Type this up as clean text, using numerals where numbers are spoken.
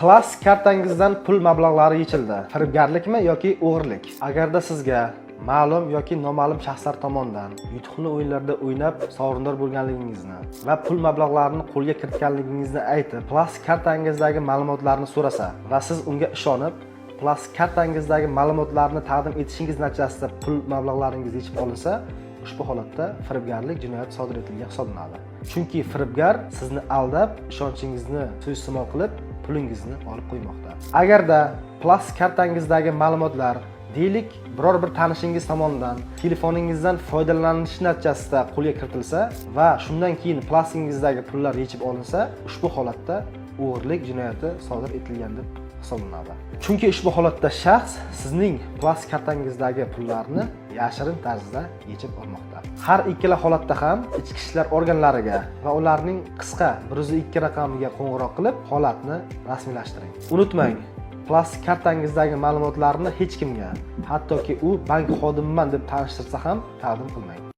Plastik kartangizdan pul mablag'lari yechildi. Firibgarlikmi yoki o'g'irlik? Agarda sizga ma'lum yoki noma'lum shaxslar tomonidan yutuqli o'yinlarda o'ynab sovrindor bo'lganligingizni va pul mablag'larini qo'lga kiritganligingizni aytib, plastik kartangizdagi ma'lumotlarni so'rasa va siz unga ishonib, plastik kartangizdagi ma'lumotlarni taqdim etishingiz natijasida pul mablag'laringiz yechib olinsa, ushbu holatda firibgarlik jinoyati sodir etilgan hisoblanadi. Chunki firibgar sizni aldab, ishonchingizni suiiste'mol qilib, pulingizni olib qo'ymoqda. Agarda plastik kartangizdagi ma'lumotlar deylik biror bir tanishingiz tomonidan telefoningizdan foydalanish natijasida qo'lga kiritilsa va shundan keyin plastingizdagi pullar yechib olinsa, ushbu holatda o'g'irlik jinoyati sodir etilgan deb hisoblanadi. Chunki ushbu holatda shaxs sizning plastik kartangizdagi pullarni yashirin tarzda yechib olmoqda. Har ikkala holatda ham ichki ishlar organlariga va ularning qisqa 102 raqamiga qo'ng'iroq qilib, holatni rasmiylashtiring. Unutmang, plastik kartangizdagi ma'lumotlarni hech kimga, hattoki u bank xodimiman deb tanishtirsa ham taqdim qilmang.